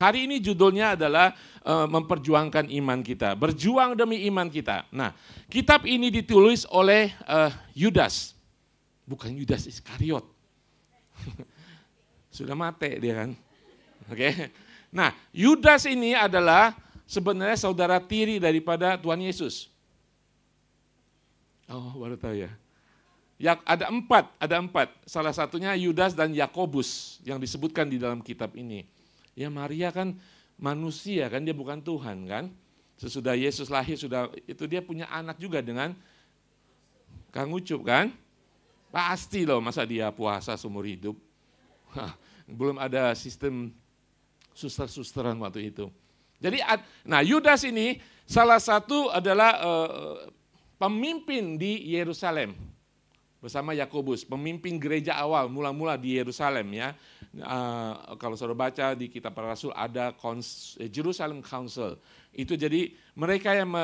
Hari ini judulnya adalah memperjuangkan iman kita, berjuang demi iman kita. Nah, kitab ini ditulis oleh Yudas, bukan Yudas Iskariot. Sudah mati dia kan. Oke. Nah, Yudas ini adalah sebenarnya saudara tiri daripada Tuhan Yesus. Oh, baru tahu ya. Ya, ada empat. Salah satunya Yudas dan Yakobus yang disebutkan di dalam kitab ini. Ya, Maria kan manusia kan, dia bukan Tuhan kan. Sesudah Yesus lahir itu dia punya anak juga dengan Kang Ucup kan. Pasti loh, masa dia puasa seumur hidup. Belum ada sistem suster-susteran waktu itu. Jadi, nah Yudas ini salah satu adalah pemimpin di Yerusalem bersama Yakobus, pemimpin gereja awal mula-mula di Yerusalem ya. Kalau saudara baca di kitab para rasul ada Jerusalem Council. Itu jadi mereka yang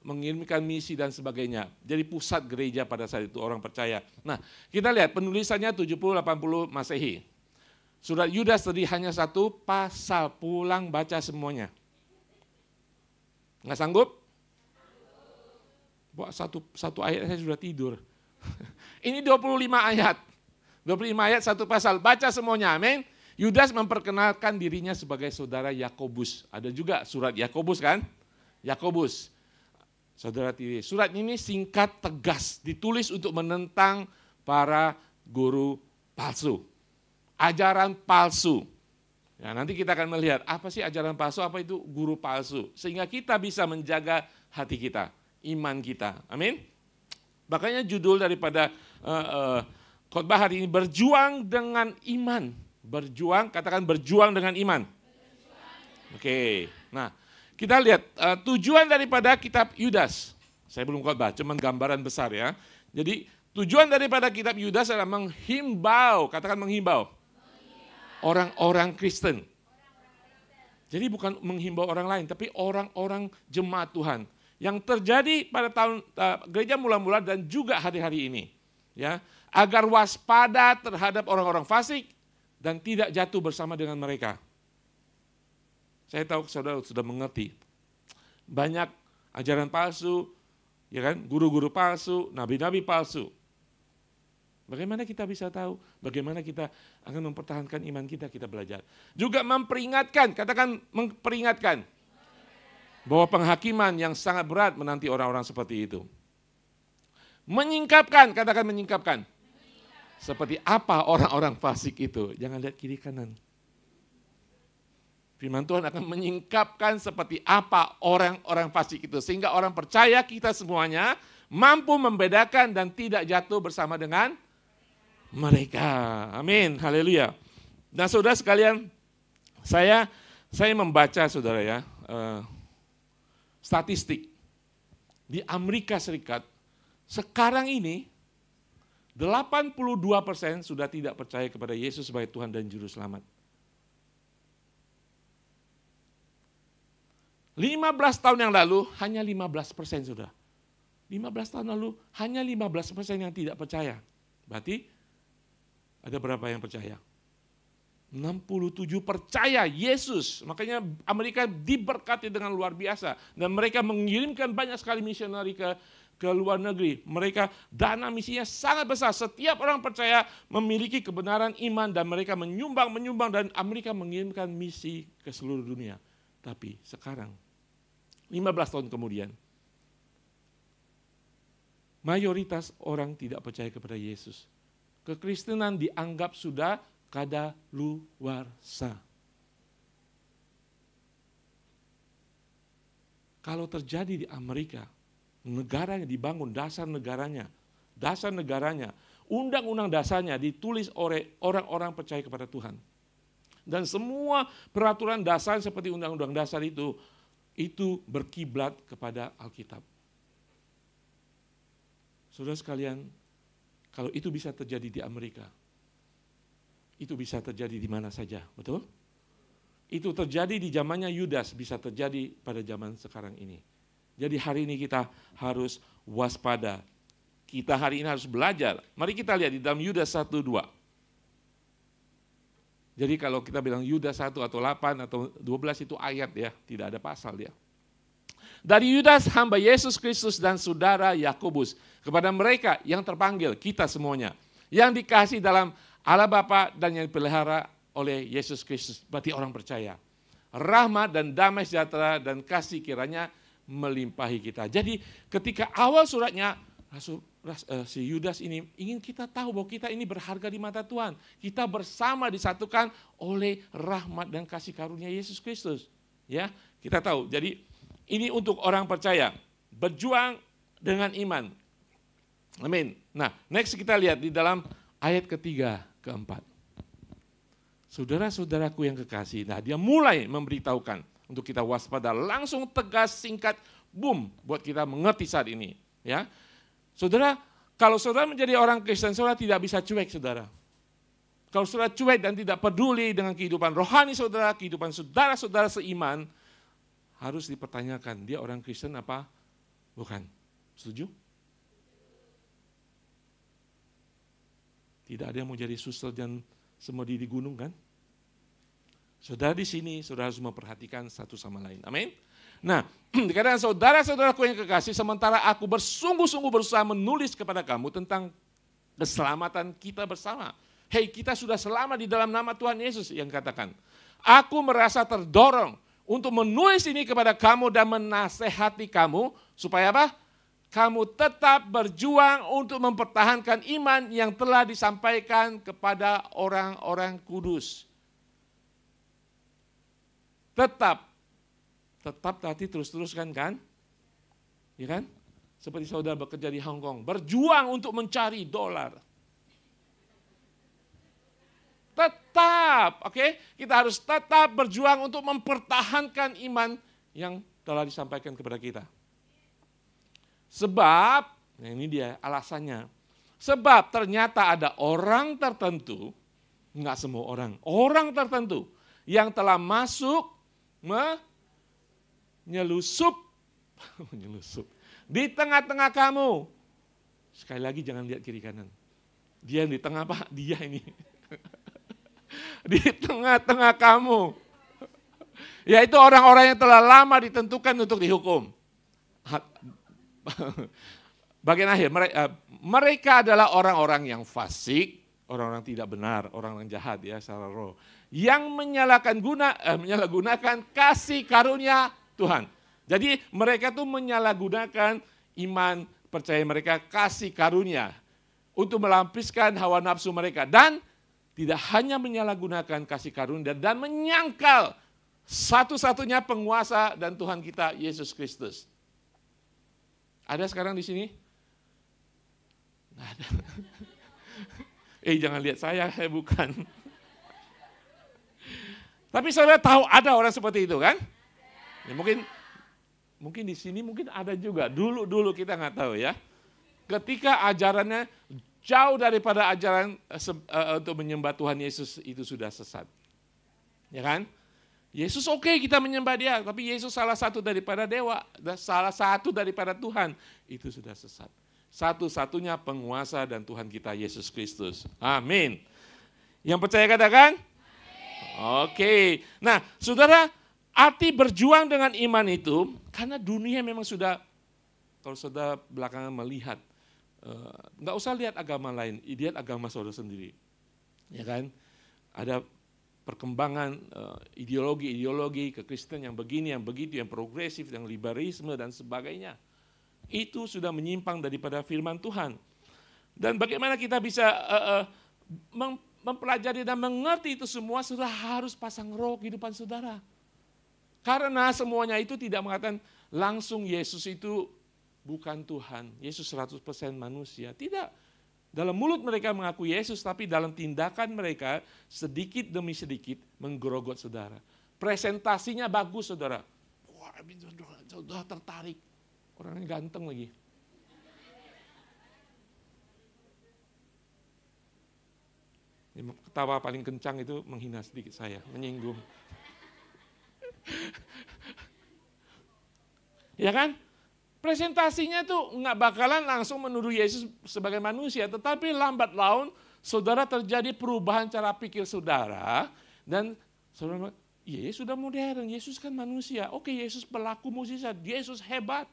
mengirimkan misi dan sebagainya. Jadi pusat gereja pada saat itu orang percaya. Nah, kita lihat penulisannya 70-80 Masehi. Surat Yudas tadi hanya satu pasal, pulang baca semuanya. Nggak sanggup? Satu ayat saya sudah tidur. Ini 25 ayat. 25 ayat satu pasal, baca semuanya, amin. Yudas memperkenalkan dirinya sebagai saudara Yakobus. Ada juga surat Yakobus kan? Yakobus, saudara tiri. Surat ini singkat, tegas, ditulis untuk menentang para guru palsu. Ajaran palsu. Ya, nanti kita akan melihat apa sih ajaran palsu, apa itu guru palsu. Sehingga kita bisa menjaga hati kita, iman kita. Amin. Makanya judul daripada khotbah hari ini, berjuang dengan iman. Berjuang, katakan berjuang dengan iman. Oke, nah kita lihat tujuan daripada kitab Yudas. Saya belum khotbah, cuman gambaran besar ya. Jadi tujuan daripada kitab Yudas adalah menghimbau, katakan menghimbau. Orang-orang Kristen. Jadi bukan menghimbau orang lain, tapi orang-orang jemaat Tuhan. Yang terjadi pada tahun gereja mula-mula dan juga hari-hari ini. Ya, agar waspada terhadap orang-orang fasik dan tidak jatuh bersama dengan mereka. Saya tahu saudara sudah mengerti. Banyak ajaran palsu, ya kan, guru-guru palsu, nabi-nabi palsu. Bagaimana kita bisa tahu? Bagaimana kita akan mempertahankan iman kita, kita belajar. Juga memperingatkan, katakan memperingatkan. Bahwa penghakiman yang sangat berat menanti orang-orang seperti itu. Menyingkapkan, katakan menyingkapkan. Seperti apa orang-orang fasik itu? Jangan lihat kiri kanan. Firman Tuhan akan menyingkapkan seperti apa orang-orang fasik itu. Sehingga orang percaya kita semuanya mampu membedakan dan tidak jatuh bersama dengan mereka. Amin, haleluya. Nah saudara sekalian, saya membaca saudara ya, statistik. Di Amerika Serikat, sekarang ini 82% sudah tidak percaya kepada Yesus sebagai Tuhan dan Juru Selamat. 15 tahun yang lalu hanya 15% sudah. 15 tahun lalu hanya 15% yang tidak percaya. Berarti ada berapa yang percaya? 67 percaya Yesus. Makanya Amerika diberkati dengan luar biasa. Dan mereka mengirimkan banyak sekali misionari ke luar negeri. Mereka dana misinya sangat besar. Setiap orang percaya memiliki kebenaran iman dan mereka menyumbang dan Amerika mengirimkan misi ke seluruh dunia. Tapi sekarang 15 tahun kemudian mayoritas orang tidak percaya kepada Yesus. Kekristenan dianggap sudah kadaluarsa. Kalau terjadi di Amerika, negaranya dibangun, dasar negaranya, undang-undang dasarnya ditulis oleh orang-orang percaya kepada Tuhan. Dan semua peraturan dasar seperti undang-undang dasar itu berkiblat kepada Alkitab. Saudara sekalian, kalau itu bisa terjadi di Amerika, itu bisa terjadi di mana saja, betul? Itu terjadi di zamannya Yudas, bisa terjadi pada zaman sekarang ini. Jadi hari ini kita harus waspada. Kita hari ini harus belajar. Mari kita lihat di dalam Yudas 1:2. Jadi kalau kita bilang Yudas 1 atau 8 atau 12 itu ayat ya, tidak ada pasal ya. Dari Yudas hamba Yesus Kristus dan saudara Yakobus, kepada mereka yang terpanggil, kita semuanya, yang dikasihi dalam Allah Bapa dan yang dipelihara oleh Yesus Kristus, berarti orang percaya. Rahmat dan damai sejahtera dan kasih kiranya melimpahi kita. Jadi ketika awal suratnya, si Yudas ini ingin kita tahu bahwa kita ini berharga di mata Tuhan. Kita bersama disatukan oleh rahmat dan kasih karunia Yesus Kristus. Ya, kita tahu. Jadi ini untuk orang percaya, berjuang dengan iman. Amin. Nah, next kita lihat di dalam ayat ketiga, keempat. Saudara-saudaraku yang kekasih, nah dia mulai memberitahukan untuk kita waspada, langsung tegas, singkat, boom, buat kita mengerti saat ini. Ya, saudara, kalau saudara menjadi orang Kristen, saudara tidak bisa cuek, saudara. Kalau saudara cuek dan tidak peduli dengan kehidupan rohani saudara, kehidupan saudara-saudara seiman, harus dipertanyakan, dia orang Kristen apa? Bukan. Setuju? Tidak ada yang mau jadi susel dan semedi di gunung kan? Saudara di sini, saudara harus memperhatikan satu sama lain. Amin. Nah, dikatakan saudara-saudaraku yang kekasih, sementara aku bersungguh-sungguh berusaha menulis kepada kamu tentang keselamatan kita bersama. Hei, kita sudah selamat di dalam nama Tuhan Yesus, yang katakan. Aku merasa terdorong untuk menulis ini kepada kamu dan menasehati kamu, supaya apa? Kamu tetap berjuang untuk mempertahankan iman yang telah disampaikan kepada orang-orang kudus. Tetap tadi terus-teruskan kan? Ya kan? Seperti saudara bekerja di Hong Kong, berjuang untuk mencari dolar. Tetap, oke? Kita harus tetap berjuang untuk mempertahankan iman yang telah disampaikan kepada kita. Sebab, nah ini dia alasannya. Sebab ternyata ada orang tertentu, enggak semua orang tertentu yang telah masuk menyelusup di tengah-tengah kamu. Sekali lagi jangan lihat kiri kanan. Dia di tengah Pak, dia ini. Di tengah-tengah kamu. Yaitu orang-orang yang telah lama ditentukan untuk dihukum. Bagian akhir, mereka adalah orang-orang yang fasik, orang-orang tidak benar, orang-orang jahat ya secara roh. Yang menyalahgunakan kasih karunia Tuhan. Jadi mereka tuh menyalahgunakan iman percaya mereka, kasih karunia untuk melampiskan hawa nafsu mereka. Dan tidak hanya menyalahgunakan kasih karunia dan menyangkal satu-satunya penguasa dan Tuhan kita Yesus Kristus. Ada sekarang di sini? Nggak ada. Jangan lihat saya bukan. Tapi saudara tahu ada orang seperti itu kan? Ya, mungkin di sini mungkin ada juga. Dulu kita nggak tahu ya. Ketika ajarannya jauh daripada ajaran untuk menyembah Tuhan Yesus, itu sudah sesat. Ya kan? Yesus oke, kita menyembah dia, tapi Yesus salah satu daripada dewa, salah satu daripada Tuhan, itu sudah sesat. Satu-satunya penguasa dan Tuhan kita Yesus Kristus. Amin. Yang percaya katakan? Oke. Nah, saudara, arti berjuang dengan iman itu, karena dunia memang sudah, kalau saudara belakangan melihat, nggak usah lihat agama lain, lihat agama saudara sendiri. Ya kan? Ada perkembangan ideologi kekristenan yang begini, yang begitu, yang progresif, yang liberalisme dan sebagainya. Itu sudah menyimpang daripada firman Tuhan. Dan bagaimana kita bisa mempelajari dan mengerti itu semua, saudara harus pasang roh kehidupan saudara. Karena semuanya itu tidak mengatakan langsung Yesus itu bukan Tuhan, Yesus 100% manusia. Tidak. Dalam mulut mereka mengaku Yesus, tapi dalam tindakan mereka sedikit demi sedikit menggerogot saudara. Presentasinya bagus saudara. Wah, saudara tertarik. Orangnya ganteng lagi. Ketawa paling kencang itu menghina sedikit saya, menyinggung. Ya kan? Presentasinya tuh nggak bakalan langsung menuduh Yesus sebagai manusia, tetapi lambat laun saudara terjadi perubahan cara pikir saudara, Dan saudara, Yesus sudah modern, Yesus kan manusia. Oke, Yesus pelaku mukjizat, Yesus hebat.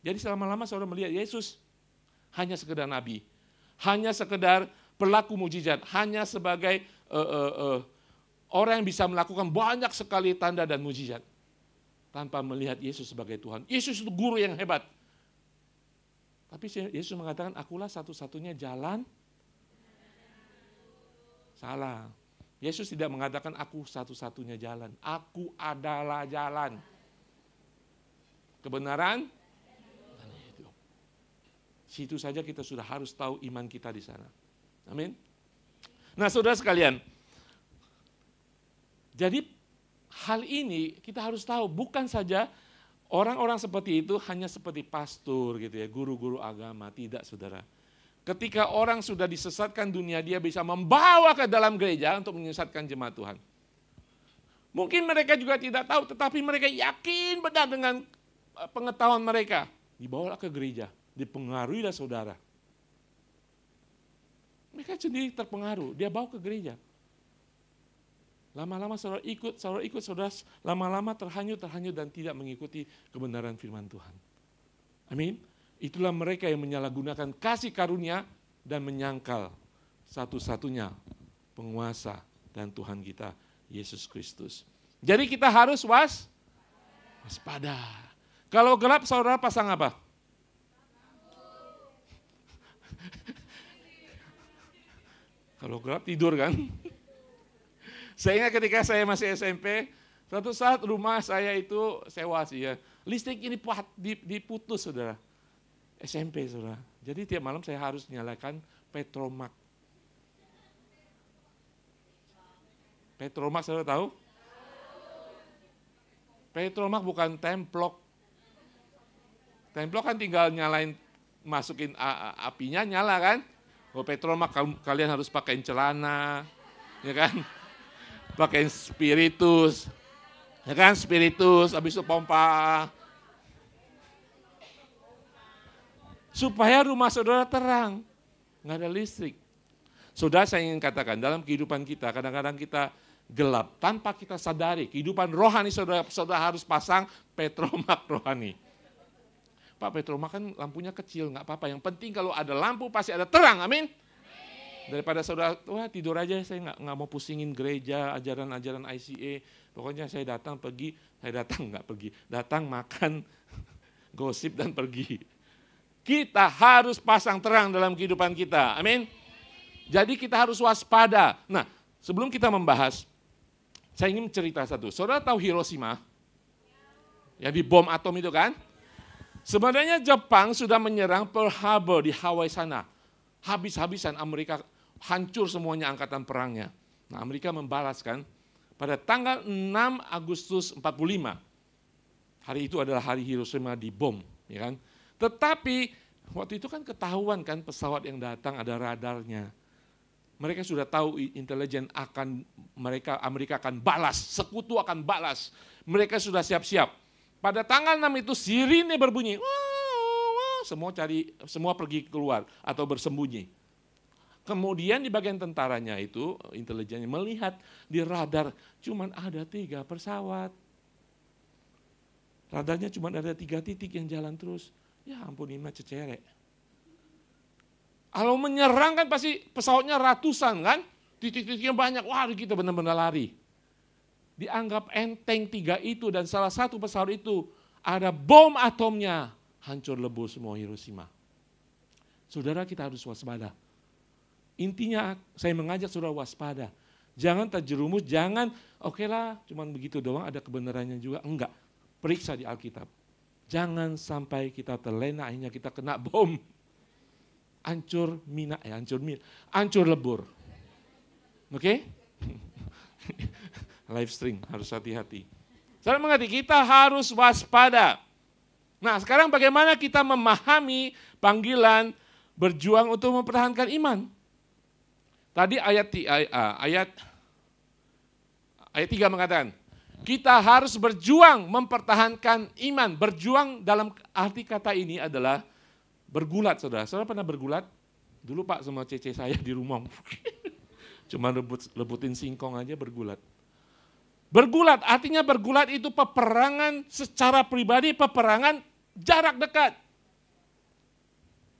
Jadi selama-lama saudara melihat Yesus hanya sekedar nabi, hanya sekedar pelaku mukjizat, hanya sebagai orang yang bisa melakukan banyak sekali tanda dan mukjizat tanpa melihat Yesus sebagai Tuhan. Yesus itu guru yang hebat. Tapi Yesus mengatakan, akulah satu-satunya jalan. Salah. Yesus tidak mengatakan aku satu-satunya jalan. Aku adalah jalan. Kebenaran dan hidup. Situ saja kita sudah harus tahu iman kita di sana. Amin. Nah, saudara sekalian, jadi hal ini kita harus tahu, bukan saja orang-orang seperti itu hanya seperti pastor gitu ya, guru-guru agama, tidak saudara. Ketika orang sudah disesatkan dunia, dia bisa membawa ke dalam gereja untuk menyesatkan jemaat Tuhan. Mungkin mereka juga tidak tahu, tetapi mereka yakin benar dengan pengetahuan mereka. Dibawa ke gereja, dipengaruhilah saudara. Mereka sendiri terpengaruh, dia bawa ke gereja. Lama-lama saudara ikut, saudara lama-lama terhanyut dan tidak mengikuti kebenaran firman Tuhan. Amin. Itulah mereka yang menyalahgunakan kasih karunia dan menyangkal satu-satunya penguasa dan Tuhan kita, Yesus Kristus. Jadi kita harus waspada. Kalau gelap saudara pasang apa? Kalau gelap tidur kan? Saya ingat ketika saya masih SMP, suatu saat rumah saya itu sewa sih ya. Listrik ini diputus saudara. SMP saudara. Jadi tiap malam saya harus nyalakan Petromax. Petromax saudara tahu? Petromax bukan templok. Templok kan tinggal nyalain, masukin apinya nyala kan? Oh, Petromax kalian harus pakai celana, ya kan? Pakai spiritus, ya kan? Spiritus, habis itu pompa. Supaya rumah saudara terang, nggak ada listrik. Saudara, saya ingin katakan, dalam kehidupan kita, kadang-kadang kita gelap, tanpa kita sadari, kehidupan rohani saudara harus pasang Petromax rohani. Pak, Petromax kan lampunya kecil, nggak apa-apa, yang penting kalau ada lampu pasti ada terang, amin? Daripada saudara, wah tidur aja, saya nggak mau pusingin gereja, ajaran-ajaran ICA, pokoknya saya datang makan, gosip dan pergi. Kita harus pasang terang dalam kehidupan kita. Amin. Jadi kita harus waspada. Nah, sebelum kita membahas, saya ingin cerita satu. Saudara tahu Hiroshima? Ya, di bom atom itu kan? Sebenarnya Jepang sudah menyerang Pearl Harbor di Hawaii sana. Habis-habisan Amerika, hancur semuanya angkatan perangnya. Nah, Amerika membalas kan. Pada tanggal 6 Agustus 45. Hari itu adalah hari Hiroshima dibom, ya kan? Tetapi waktu itu kan ketahuan kan pesawat yang datang ada radarnya. Mereka sudah tahu intelijen Amerika akan balas, sekutu akan balas. Mereka sudah siap-siap. Pada tanggal 6 itu sirine berbunyi. Semua pergi keluar atau bersembunyi. Kemudian di bagian tentaranya itu intelijennya melihat di radar cuman ada 3 pesawat. Radarnya cuma ada 3 titik yang jalan terus. Ya ampun, ini cecerek. Kalau menyerang kan pasti pesawatnya ratusan kan, titik-titiknya banyak, wah kita benar-benar lari. Dianggap enteng 3 itu dan salah satu pesawat itu ada bom atomnya, hancur lebur semua Hiroshima. Saudara, kita harus waspada. Intinya saya mengajak saudara waspada. Jangan terjerumus, jangan oke lah cuman begitu doang ada kebenarannya juga, enggak. Periksa di Alkitab. Jangan sampai kita terlena, akhirnya kita kena bom. Hancur lebur. Oke? Live stream, harus hati-hati. Saya mengerti, kita harus waspada. Nah, sekarang bagaimana kita memahami panggilan berjuang untuk mempertahankan iman? Tadi ayat 3 mengatakan, kita harus berjuang mempertahankan iman. Berjuang dalam arti kata ini adalah bergulat, saudara. Saudara pernah bergulat? Dulu Pak sama cece saya di rumah. Cuma lebutin singkong aja bergulat. Bergulat, artinya bergulat itu peperangan secara pribadi, peperangan jarak dekat.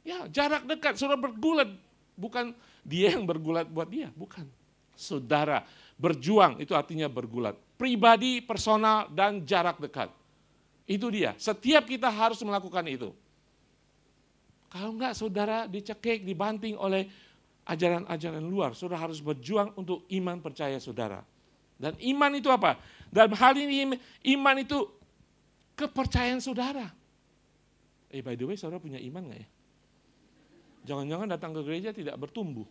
Ya, jarak dekat, saudara bergulat. Bukan dia yang bergulat buat dia, bukan. Saudara, berjuang itu artinya bergulat. Pribadi, personal, dan jarak dekat. Itu dia, setiap kita harus melakukan itu. Kalau enggak, saudara dicekik, dibanting oleh ajaran-ajaran luar. Saudara harus berjuang untuk iman percaya saudara. Dan iman itu apa? Dalam hal ini iman itu kepercayaan saudara. By the way, saudara punya iman nggak ya? Jangan-jangan datang ke gereja tidak bertumbuh.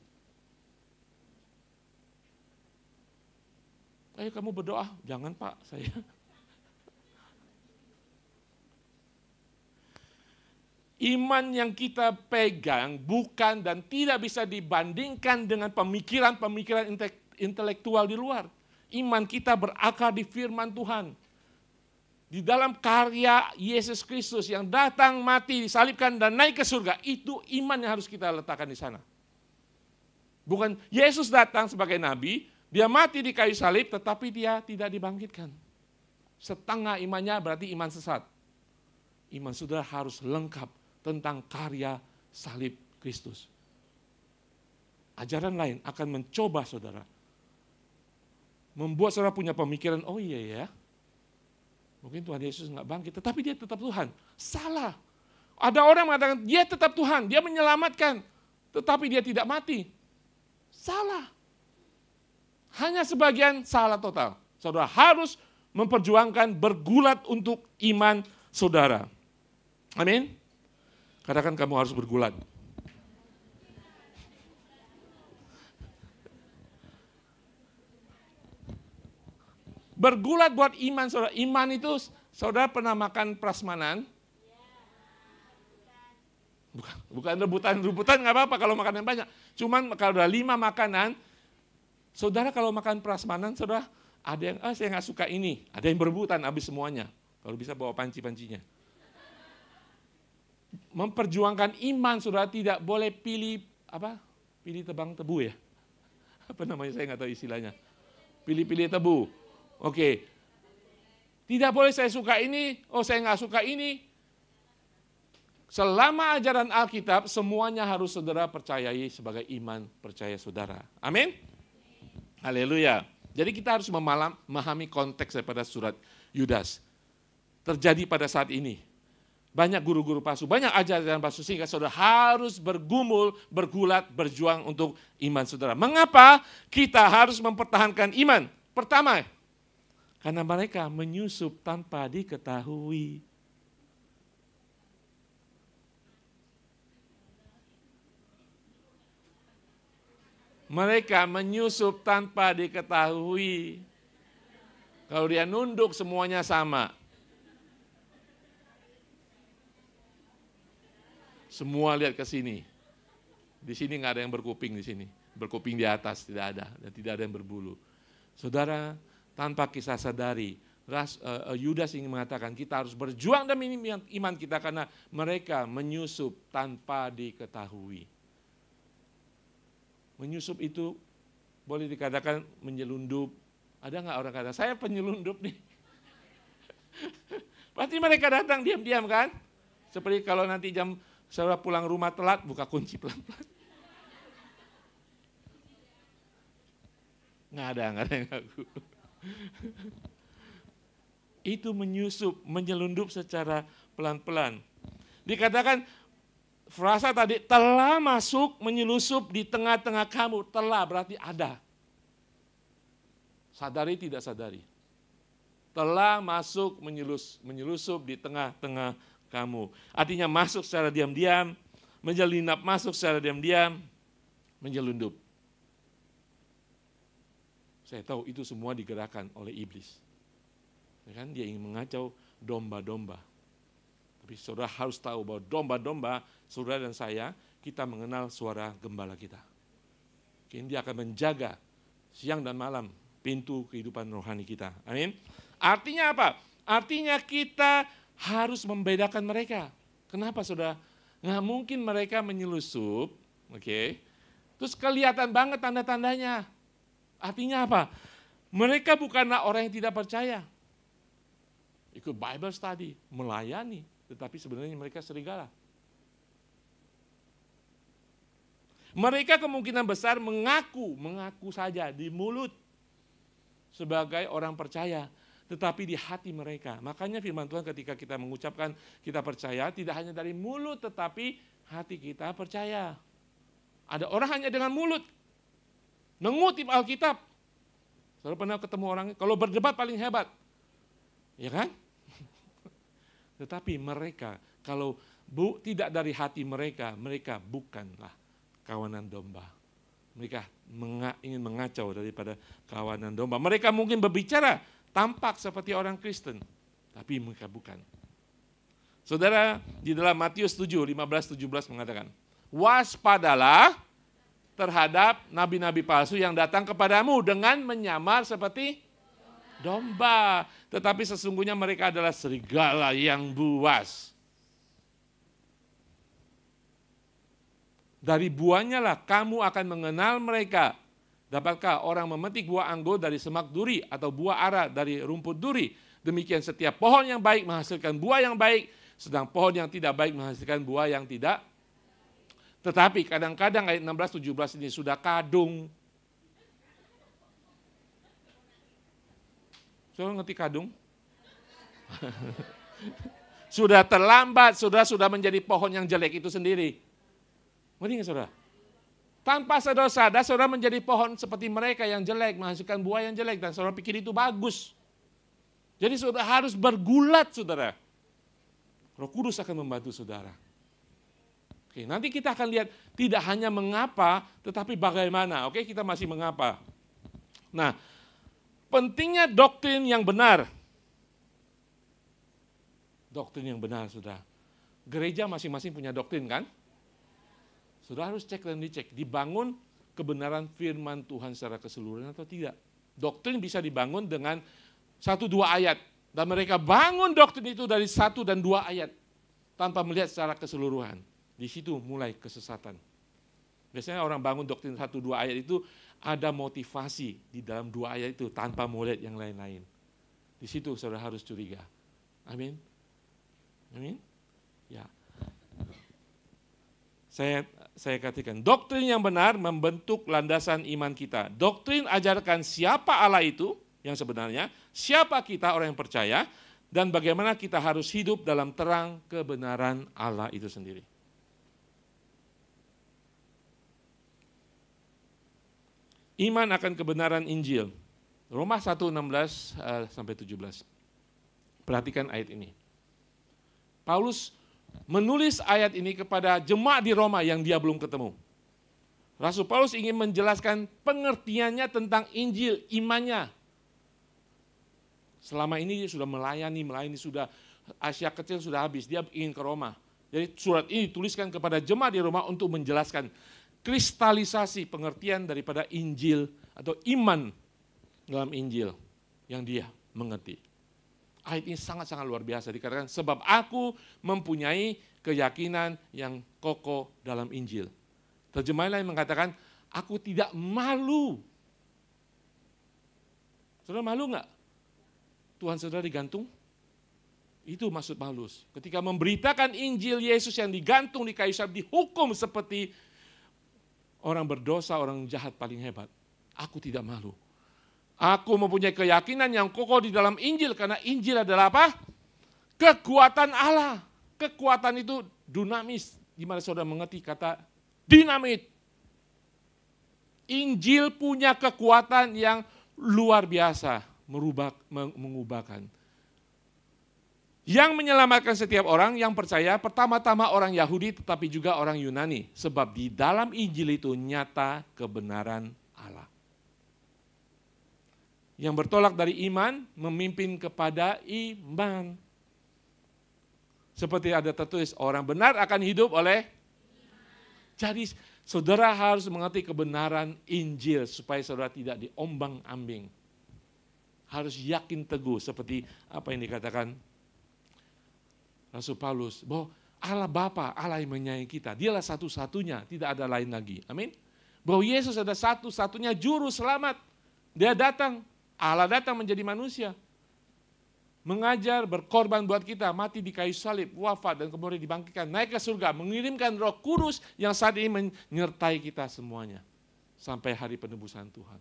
Ayo kamu berdoa. Jangan Pak, saya. Iman yang kita pegang bukan dan tidak bisa dibandingkan dengan pemikiran-pemikiran intelektual di luar. Iman kita berakar di firman Tuhan. Di dalam karya Yesus Kristus yang datang, mati, disalibkan, dan naik ke surga. Itu iman yang harus kita letakkan di sana. Bukan Yesus datang sebagai nabi, dia mati di kayu salib, tetapi dia tidak dibangkitkan. Setengah imannya berarti iman sesat. Iman saudara harus lengkap tentang karya salib Kristus. Ajaran lain akan mencoba saudara. Membuat saudara punya pemikiran, oh iya ya, mungkin Tuhan Yesus nggak bangkit, tetapi dia tetap Tuhan. Salah. Ada orang mengatakan dia tetap Tuhan, dia menyelamatkan, tetapi dia tidak mati. Salah. Hanya sebagian, salah total. Saudara harus memperjuangkan bergulat untuk iman saudara. Amin. Katakan kamu harus bergulat. Bergulat buat iman saudara. Iman itu saudara pernah makan prasmanan? Bukan rebutan nggak apa-apa kalau makan yang banyak. Cuman kalau ada 5 makanan, saudara kalau makan prasmanan, saudara ada yang saya nggak suka ini, ada yang berebutan habis semuanya. Kalau bisa bawa panci-pancinya. Memperjuangkan iman saudara tidak boleh pilih Pilih tebang tebu ya. Apa namanya saya nggak tahu istilahnya. Pilih-pilih tebu. Oke. Tidak boleh saya suka ini, saya nggak suka ini. Selama ajaran Alkitab, semuanya harus saudara percayai sebagai iman percaya saudara. Amin? Haleluya. Jadi kita harus memahami konteks daripada surat Yudas. Terjadi pada saat ini. Banyak guru-guru palsu, banyak ajaran palsu, sehingga saudara harus bergumul, bergulat, berjuang untuk iman saudara. Mengapa kita harus mempertahankan iman? Pertama, karena mereka menyusup tanpa diketahui. Mereka menyusup tanpa diketahui. Kalau dia nunduk semuanya sama. Semua lihat ke sini. Di sini nggak ada yang berkuping di sini. Berkuping di atas tidak ada dan tidak ada yang berbulu. Saudara, tanpa kita sadari, Yudas ingin mengatakan kita harus berjuang demi iman kita karena mereka menyusup tanpa diketahui. Menyusup itu boleh dikatakan menyelundup. Ada nggak orang kata, saya penyelundup nih. Pasti mereka datang diam-diam kan? Seperti kalau nanti jam saudara pulang rumah telat, buka kunci pelan-pelan. Nggak ada yang ngaku. Itu menyusup, menyelundup secara pelan-pelan. Dikatakan, frasa tadi, telah masuk menyelusup di tengah-tengah kamu. Telah berarti ada. Sadari tidak sadari. Telah masuk menyelusup di tengah-tengah kamu. Artinya masuk secara diam-diam, menyelinap masuk secara diam-diam, menyelundup. Saya tahu itu semua digerakkan oleh iblis. Ya kan? Dia ingin mengacau domba-domba. Tapi saudara harus tahu bahwa domba-domba, saudara dan saya, kita mengenal suara gembala kita. Mungkin dia akan menjaga siang dan malam pintu kehidupan rohani kita. Amin. Artinya apa? Artinya kita harus membedakan mereka. Kenapa saudara? Nggak mungkin mereka menyelusup, oke? Terus kelihatan banget tanda-tandanya. Artinya apa? Mereka bukanlah orang yang tidak percaya. Ikut Bible study, melayani, tetapi sebenarnya mereka serigala. Mereka kemungkinan besar mengaku saja di mulut sebagai orang percaya, tetapi di hati mereka. Makanya firman Tuhan ketika kita mengucapkan kita percaya, tidak hanya dari mulut tetapi hati kita percaya. Ada orang hanya dengan mulut mengutip Alkitab. Saudara pernah ketemu orang, kalau berdebat paling hebat. Ya kan? Tetapi mereka, kalau tidak dari hati mereka, mereka bukanlah kawanan domba. Mereka ingin mengacau daripada kawanan domba. Mereka mungkin berbicara tampak seperti orang Kristen, tapi mereka bukan. Saudara, di dalam Matius 7, 15-17 mengatakan, waspadalah terhadap nabi-nabi palsu yang datang kepadamu dengan menyamar seperti domba. Tetapi sesungguhnya mereka adalah serigala yang buas. Dari buahnya lah kamu akan mengenal mereka. Dapatkah orang memetik buah anggur dari semak duri atau buah ara dari rumput duri? Demikian setiap pohon yang baik menghasilkan buah yang baik, sedang pohon yang tidak baik menghasilkan buah yang tidak. Tetapi kadang-kadang ayat 16-17 ini sudah kadung. Saudara ngerti kadung? Sudah terlambat, sudah menjadi pohon yang jelek itu sendiri. Ngerti nggak saudara? Tanpa saudara sadar, saudara menjadi pohon seperti mereka yang jelek, menghasilkan buah yang jelek, dan saudara pikir itu bagus. Jadi saudara harus bergulat, saudara. Roh Kudus akan membantu saudara. Oke, nanti kita akan lihat tidak hanya mengapa, tetapi bagaimana. Oke, kita masih mengapa. Nah, pentingnya doktrin yang benar. Doktrin yang benar, saudara. Gereja masing-masing punya doktrin, kan? Saudara harus cek dan dicek, dibangun kebenaran firman Tuhan secara keseluruhan atau tidak. Doktrin bisa dibangun dengan 1-2 ayat. Dan mereka bangun doktrin itu dari 1 dan 2 ayat. Tanpa melihat secara keseluruhan. Di situ mulai kesesatan. Biasanya orang bangun doktrin 1-2 ayat itu ada motivasi di dalam 2 ayat itu tanpa melihat yang lain-lain. Di situ saudara harus curiga. Amin. Amin. Ya. Saya katakan, doktrin yang benar membentuk landasan iman kita. Doktrin ajarkan siapa Allah itu yang sebenarnya, siapa kita orang yang percaya, dan bagaimana kita harus hidup dalam terang kebenaran Allah itu sendiri. Iman akan kebenaran Injil. Roma 1:16-17. Perhatikan ayat ini. Paulus menulis ayat ini kepada jemaat di Roma yang dia belum ketemu. Rasul Paulus ingin menjelaskan pengertiannya tentang Injil, imannya. Selama ini dia sudah melayani sudah Asia kecil sudah habis, dia ingin ke Roma. Jadi surat ini dituliskan kepada jemaat di Roma untuk menjelaskan kristalisasi pengertian daripada Injil atau iman dalam Injil yang dia mengerti. Ayat ini sangat-sangat luar biasa dikatakan, sebab aku mempunyai keyakinan yang kokoh dalam Injil. Terjemahan lain mengatakan, aku tidak malu. Saudara malu enggak? Tuhan saudara digantung? Itu maksud Paulus. Ketika memberitakan Injil Yesus yang digantung di kayu salib, dihukum seperti orang berdosa, orang jahat paling hebat. Aku tidak malu. Aku mempunyai keyakinan yang kokoh di dalam Injil, karena Injil adalah apa? Kekuatan Allah. Kekuatan itu dunamis. Di mana saudara mengerti kata dinamit. Injil punya kekuatan yang luar biasa, mengubahkan. Yang menyelamatkan setiap orang yang percaya, pertama-tama orang Yahudi tetapi juga orang Yunani. Sebab di dalam Injil itu nyata kebenaran Allah. Yang bertolak dari iman, memimpin kepada iman. Seperti ada tertulis, orang benar akan hidup oleh iman. Jadi saudara harus mengerti kebenaran Injil supaya saudara tidak diombang-ambing. Harus yakin teguh seperti apa yang dikatakan Rasul Paulus, bahwa Allah Bapa, Allah yang menyayangi kita, dialah satu-satunya, tidak ada lain lagi. Amin. Bahwa Yesus ada satu-satunya juru selamat. Dia datang Allah datang menjadi manusia. Mengajar, berkorban buat kita, mati di kayu salib, wafat dan kemudian dibangkitkan, naik ke surga, mengirimkan Roh Kudus yang saat ini menyertai kita semuanya sampai hari penebusan Tuhan.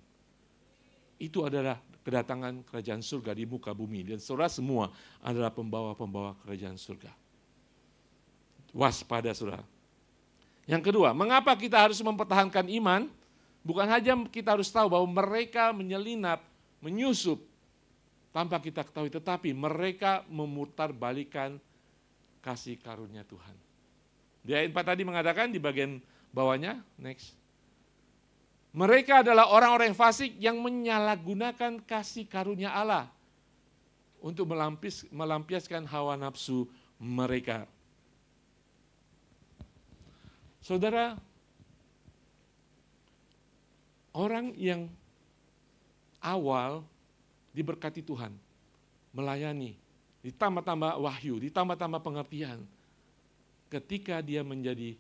Itu adalah kedatangan kerajaan surga di muka bumi, dan saudara semua adalah pembawa-pembawa kerajaan surga. Waspada saudara. Yang kedua, mengapa kita harus mempertahankan iman? Bukan hanya kita harus tahu bahwa mereka menyelinap, menyusup, tanpa kita ketahui, tetapi mereka memutarbalikkan kasih karunia Tuhan. Di ayat 4 tadi mengatakan di bagian bawahnya, next. Mereka adalah orang-orang fasik yang menyalahgunakan kasih karunia Allah untuk melampiaskan hawa nafsu mereka. Saudara, orang yang awal diberkati Tuhan, melayani, ditambah-tambah wahyu, ditambah-tambah pengertian. Ketika dia menjadi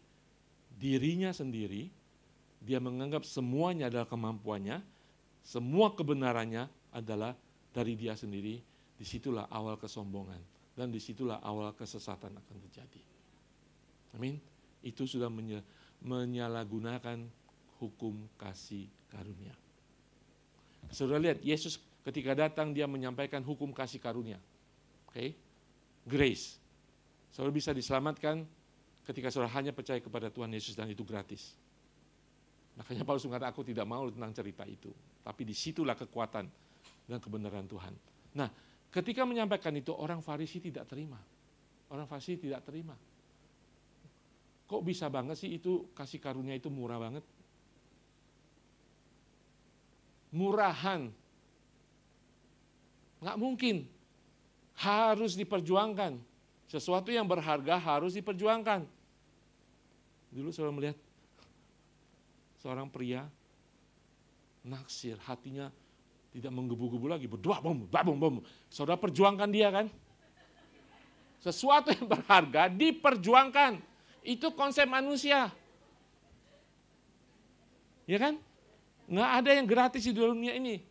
dirinya sendiri, dia menganggap semuanya adalah kemampuannya, semua kebenarannya adalah dari dia sendiri, disitulah awal kesombongan, dan disitulah awal kesesatan akan terjadi. Amin. Itu sudah menyalahgunakan hukum kasih karunia. Saudara lihat, Yesus ketika datang dia menyampaikan hukum kasih karunia. Oke? Grace. Saudara bisa diselamatkan ketika saudara hanya percaya kepada Tuhan Yesus dan itu gratis. Makanya Paulus mengatakan, aku tidak mau tentang cerita itu. Tapi disitulah kekuatan dan kebenaran Tuhan. Nah, ketika menyampaikan itu, orang Farisi tidak terima. Orang Farisi tidak terima. Kok bisa banget sih itu kasih karunia itu murah banget? Murahan. Nggak mungkin. Harus diperjuangkan. Sesuatu yang berharga harus diperjuangkan. Dulu saya melihat seorang pria naksir, hatinya tidak menggebu-gebu lagi, berdoa bom. Saudara perjuangkan dia kan? Sesuatu yang berharga diperjuangkan. Itu konsep manusia. Ya kan? Nggak ada yang gratis di dunia ini.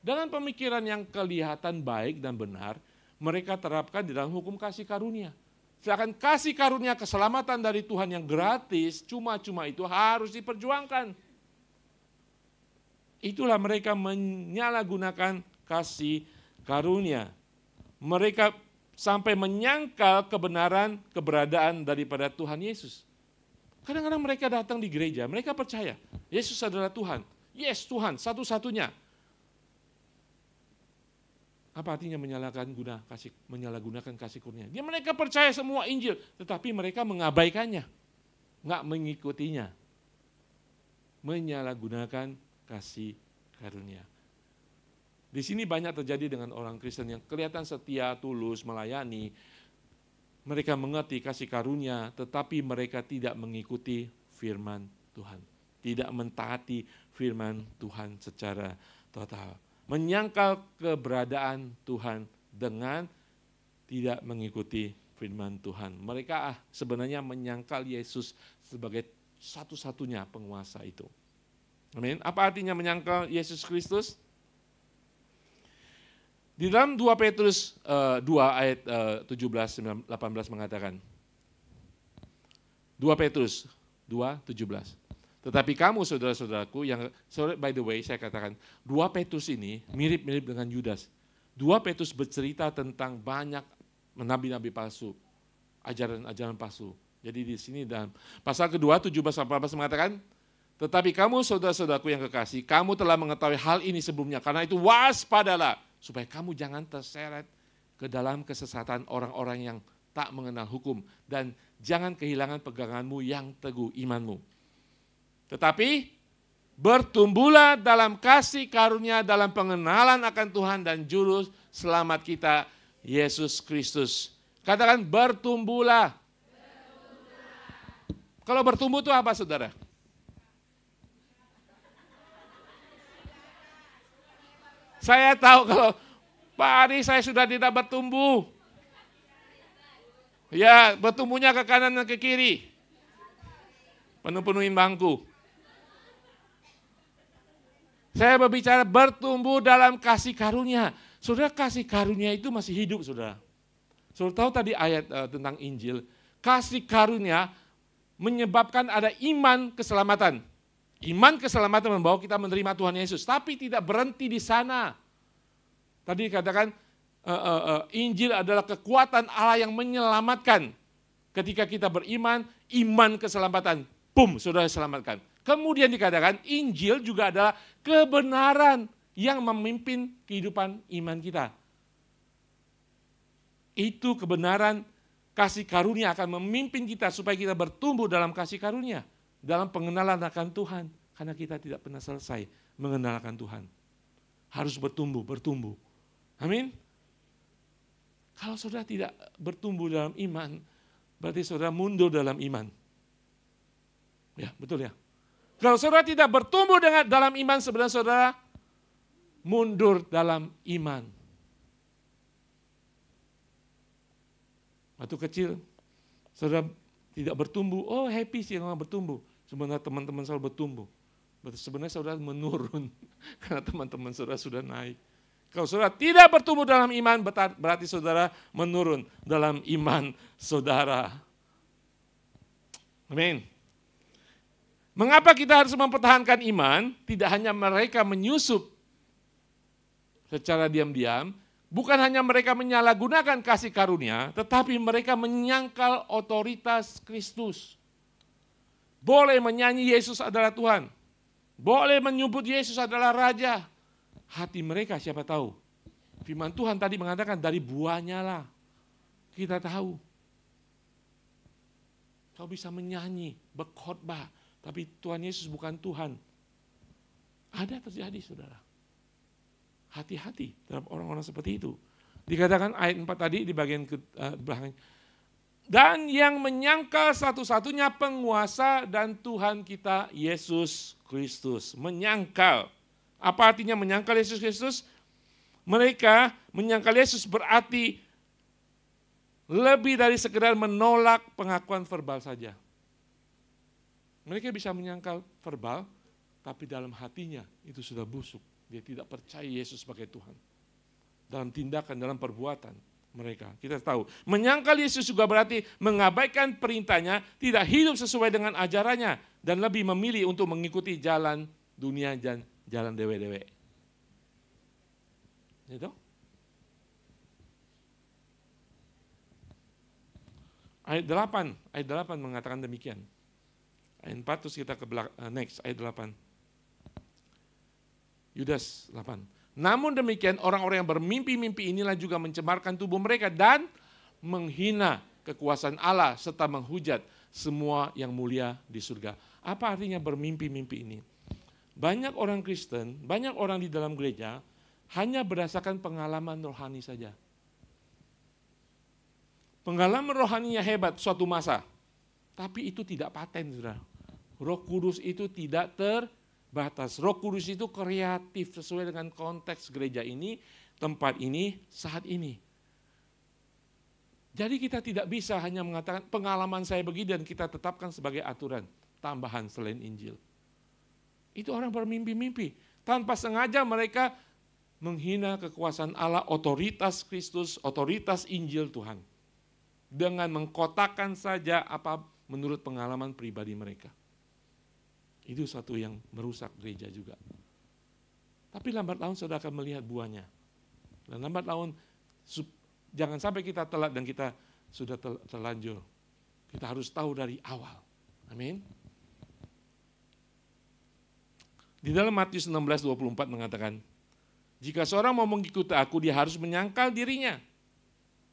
Dengan pemikiran yang kelihatan baik dan benar, mereka terapkan di dalam hukum kasih karunia. Sedangkan kasih karunia keselamatan dari Tuhan yang gratis, cuma-cuma itu harus diperjuangkan. Itulah mereka menyalahgunakan kasih karunia. Mereka sampai menyangkal keberadaan daripada Tuhan Yesus. Kadang-kadang mereka datang di gereja, mereka percaya Yesus adalah Tuhan. Yes, Tuhan, satu-satunya. Apa artinya menyalahgunakan kasih karunia? Dia mereka percaya semua Injil, tetapi mereka mengabaikannya, nggak mengikutinya. Menyalahgunakan kasih karunia. Di sini banyak terjadi dengan orang Kristen yang kelihatan setia, tulus, melayani. Mereka mengerti kasih karunia, tetapi mereka tidak mengikuti firman Tuhan. Tidak mentaati firman Tuhan secara total. Menyangkal keberadaan Tuhan dengan tidak mengikuti firman Tuhan. Mereka sebenarnya menyangkal Yesus sebagai satu-satunya penguasa itu. Amin. Apa artinya menyangkal Yesus Kristus? Di dalam 2 Petrus 2 ayat 17-18 mengatakan. 2 Petrus 2:17. Tetapi kamu saudara-saudaraku yang, by the way saya katakan, 2 Petrus ini mirip-mirip dengan Yudas. 2 Petrus bercerita tentang banyak nabi-nabi palsu, ajaran-ajaran palsu. Jadi di sini dalam pasal kedua 17-18 mengatakan, tetapi kamu saudara-saudaraku yang kekasih, kamu telah mengetahui hal ini sebelumnya, karena itu waspadalah, supaya kamu jangan terseret ke dalam kesesatan orang-orang yang tak mengenal hukum, dan jangan kehilangan peganganmu yang teguh, imanmu. Tetapi bertumbuhlah dalam kasih karunia, dalam pengenalan akan Tuhan dan Juru Selamat kita, Yesus Kristus. Katakan bertumbuhlah. Kalau bertumbuh itu apa saudara? Saya tahu kalau Pak Ari saya sudah tidak bertumbuh. Ya, bertumbuhnya ke kanan dan ke kiri. Penuh-penuhin bangku. Saya berbicara bertumbuh dalam kasih karunia. Saudara, kasih karunia itu masih hidup, saudara. Saudara tahu tadi ayat tentang Injil, kasih karunia menyebabkan ada iman keselamatan. Iman keselamatan membawa kita menerima Tuhan Yesus, tapi tidak berhenti di sana. Tadi dikatakan Injil adalah kekuatan Allah yang menyelamatkan. Ketika kita beriman, iman keselamatan, boom, saudara selamatkan. Kemudian dikatakan Injil juga adalah kebenaran yang memimpin kehidupan iman kita. Itu kebenaran kasih karunia akan memimpin kita supaya kita bertumbuh dalam kasih karunia. Dalam pengenalan akan Tuhan. Karena kita tidak pernah selesai mengenalkan Tuhan. Harus bertumbuh. Amin. Kalau saudara tidak bertumbuh dalam iman, berarti saudara mundur dalam iman. Ya, betul ya. Kalau saudara tidak bertumbuh dalam iman, sebenarnya saudara mundur dalam iman. Waktu kecil, saudara tidak bertumbuh, oh happy sih orang bertumbuh. Sebenarnya teman-teman saudara bertumbuh. Sebenarnya saudara menurun, karena teman-teman saudara sudah naik. Kalau saudara tidak bertumbuh dalam iman, berarti saudara menurun dalam iman saudara. Amin. Mengapa kita harus mempertahankan iman? Tidak hanya mereka menyusup secara diam-diam, bukan hanya mereka menyalahgunakan kasih karunia, tetapi mereka menyangkal otoritas Kristus. Boleh menyanyi Yesus adalah Tuhan, boleh menyebut Yesus adalah Raja. Hati mereka siapa tahu. Firman Tuhan tadi mengatakan dari buahnya lah kita tahu. Kau bisa menyanyi, berkhotbah, tapi Tuhan Yesus bukan Tuhan. Ada terjadi, saudara. Hati-hati terhadap orang-orang seperti itu. Dikatakan ayat 4 tadi di bagian belakang. Dan yang menyangkal satu-satunya penguasa dan Tuhan kita Yesus Kristus. Menyangkal. Apa artinya menyangkal Yesus Kristus? Mereka menyangkal Yesus berarti lebih dari sekedar menolak pengakuan verbal saja. Mereka bisa menyangkal verbal, tapi dalam hatinya itu sudah busuk. Dia tidak percaya Yesus sebagai Tuhan. Dalam tindakan, dalam perbuatan mereka. Kita tahu, menyangkal Yesus juga berarti mengabaikan perintahnya, tidak hidup sesuai dengan ajarannya, dan lebih memilih untuk mengikuti jalan dunia dan jalan dewe-dewe. Itu? Ayat 8 mengatakan demikian. Ayat 4 terus kita ke next, ayat 8. Yudas 8. Namun demikian orang-orang yang bermimpi-mimpi inilah juga mencemarkan tubuh mereka dan menghina kekuasaan Allah serta menghujat semua yang mulia di surga. Apa artinya bermimpi-mimpi ini? Banyak orang Kristen, banyak orang di dalam gereja hanya berdasarkan pengalaman rohani saja. Pengalaman rohaninya hebat suatu masa, tapi itu tidak paten, saudara. Roh Kudus itu tidak terbatas. Roh Kudus itu kreatif sesuai dengan konteks gereja ini, tempat ini, saat ini. Jadi kita tidak bisa hanya mengatakan pengalaman saya begini dan kita tetapkan sebagai aturan tambahan selain Injil. Itu orang bermimpi-mimpi. Tanpa sengaja mereka menghina kekuasaan Allah, otoritas Kristus, otoritas Injil Tuhan. Dengan mengkotakkan saja apa menurut pengalaman pribadi mereka. Itu satu yang merusak gereja juga. Tapi lambat laun saudara akan melihat buahnya. Dan lambat laun jangan sampai kita telat dan kita sudah terlanjur. Kita harus tahu dari awal. Amin. Di dalam Matius 16:24 mengatakan, jika seorang mau mengikuti aku, dia harus menyangkal dirinya.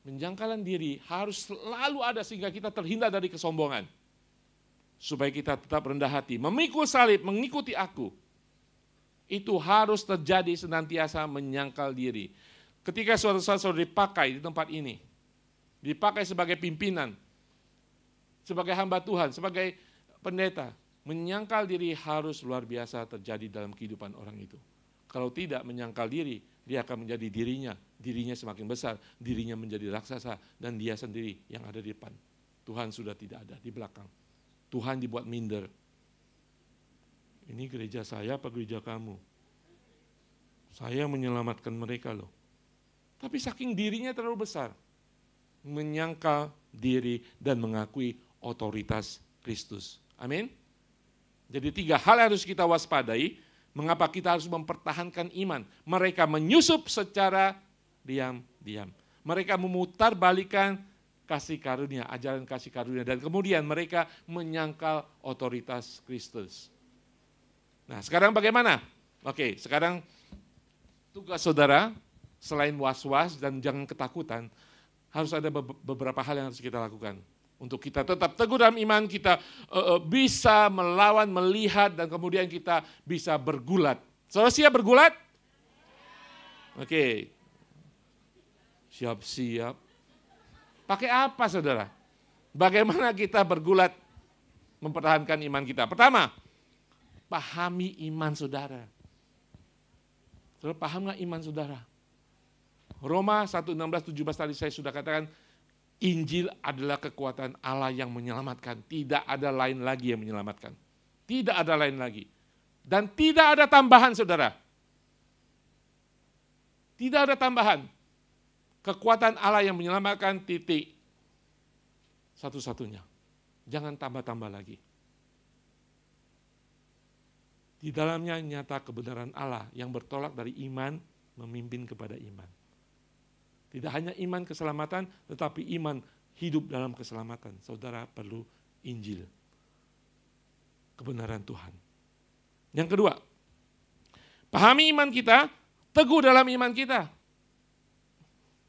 Menjangkalan diri harus selalu ada sehingga kita terhindar dari kesombongan. Supaya kita tetap rendah hati, memikul salib, mengikuti aku. Itu harus terjadi senantiasa menyangkal diri. Ketika suatu saat saudara dipakai di tempat ini, dipakai sebagai pimpinan, sebagai hamba Tuhan, sebagai pendeta, menyangkal diri harus luar biasa terjadi dalam kehidupan orang itu. Kalau tidak menyangkal diri, dia akan menjadi dirinya semakin besar, dirinya menjadi raksasa, dan dia sendiri yang ada di depan. Tuhan sudah tidak ada di belakang. Tuhan dibuat minder. Ini gereja saya apa gereja kamu? Saya menyelamatkan mereka loh. Tapi saking dirinya terlalu besar. Menyangkal diri dan mengakui otoritas Kristus. Amin. Jadi 3 hal yang harus kita waspadai. Mengapa kita harus mempertahankan iman. Mereka menyusup secara diam-diam. Mereka memutarbalikkan kasih karunia, ajaran kasih karunia. Dan kemudian mereka menyangkal otoritas Kristus. Nah sekarang bagaimana? Oke, sekarang tugas saudara, selain was-was dan jangan ketakutan, harus ada beberapa hal yang harus kita lakukan. Untuk kita tetap teguh dalam iman, kita bisa melawan, melihat, dan kemudian kita bisa bergulat. Saudara siap bergulat? Oke. Siap-siap. Pakai apa saudara? Bagaimana kita bergulat mempertahankan iman kita? Pertama, pahami iman saudara. Saudara paham nggak iman saudara? Roma 1:16-17 tadi saya sudah katakan, Injil adalah kekuatan Allah yang menyelamatkan. Tidak ada lain lagi yang menyelamatkan. Tidak ada lain lagi. Dan tidak ada tambahan saudara. Tidak ada tambahan. Kekuatan Allah yang menyelamatkan, titik. Satu-satunya. Jangan tambah-tambah lagi. Di dalamnya nyata kebenaran Allah yang bertolak dari iman, memimpin kepada iman. Tidak hanya iman keselamatan, tetapi iman hidup dalam keselamatan. Saudara perlu Injil. Kebenaran Tuhan. Yang kedua, pahami iman kita, teguh dalam iman kita.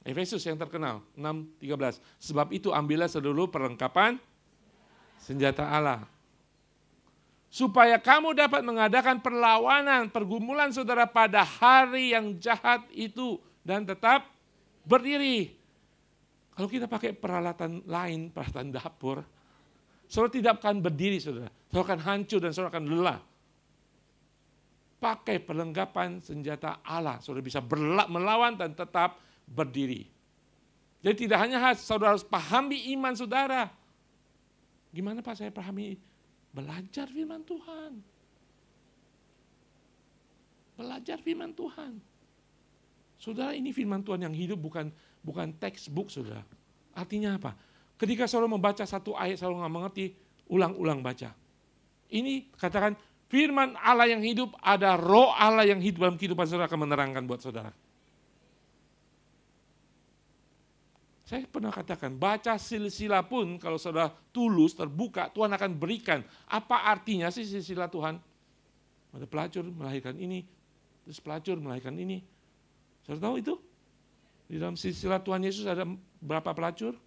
Efesus yang terkenal, 6:13. Sebab itu ambillah seluruh perlengkapan senjata Allah. Supaya kamu dapat mengadakan perlawanan, pergumulan saudara pada hari yang jahat itu. Dan tetap berdiri. Kalau kita pakai peralatan lain, peralatan dapur, saudara tidak akan berdiri saudara. Saudara akan hancur dan saudara akan lelah. Pakai perlengkapan senjata Allah. Saudara bisa melawan dan tetap berdiri. Jadi tidak hanya saudara harus pahami iman saudara. Gimana Pak saya pahami? Belajar firman Tuhan. Belajar firman Tuhan. Saudara ini firman Tuhan yang hidup bukan textbook saudara. Artinya apa? Ketika saudara membaca satu ayat saudara nggak mengerti, ulang-ulang baca. Ini katakan firman Allah yang hidup, ada roh Allah yang hidup dalam kehidupan saudara akan menerangkan buat saudara. Saya pernah katakan, baca silsilah pun kalau saudara tulus, terbuka, Tuhan akan berikan. Apa artinya sih silsilah Tuhan? Ada pelacur melahirkan ini, terus pelacur melahirkan ini. Saudara tahu itu? Di dalam silsilah Tuhan Yesus ada berapa pelacur?